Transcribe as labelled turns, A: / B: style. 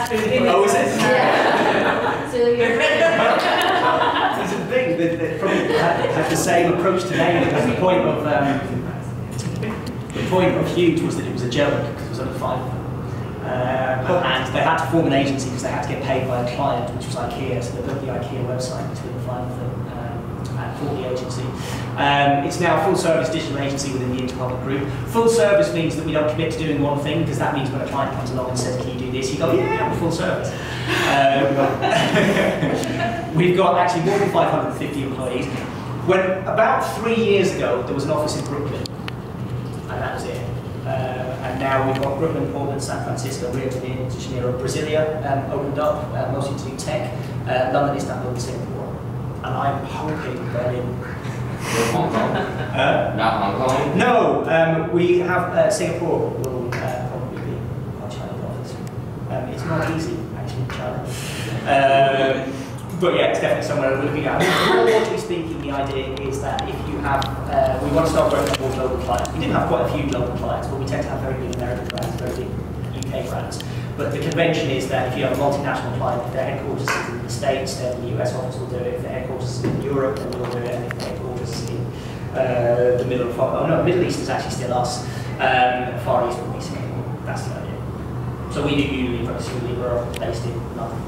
A: That's really
B: Oh, is it?
A: Yeah. So you're
B: It's a thing that probably had the same approach today, because the point of Huge was that it was a joke, because it was only 5 of them. And they had to form an agency because they had to get paid by a client, which was IKEA, so they built the IKEA website between the 5 of them and for the agency. It's now a full-service digital agency within the Interpublic Group. Full service means that we don't commit to doing one thing, because that means when a client comes along and says, can you do this? You go, yeah, we're full service. We've got actually more than 550 employees. When about 3 years ago, there was an office in Brooklyn, and that was it. And now we've got Brooklyn, Portland, San Francisco, Rio de Janeiro, Brasilia opened up, mostly to do tech, London, Istanbul, and Singapore. And I'm hoping Berlin.
C: Hong Kong? Not Hong Kong?
B: No, we have Singapore will probably be our Chinese office. It's not easy, actually, China. But yeah, it's definitely somewhere we're looking at. Broadly speaking, the idea is that if you have, we want to start working with more global clients. We did have quite a few global clients, but we tend to have very big American brands, very big UK brands. But the convention is that if you have a multinational client, if their headquarters is in the States, then the US office will do it. If their headquarters is in Europe, then we'll do it. And if their headquarters is in the Middle East is actually still us. Far East will be Singapore. That's the idea. So we do Unilever, Unilever are based in London.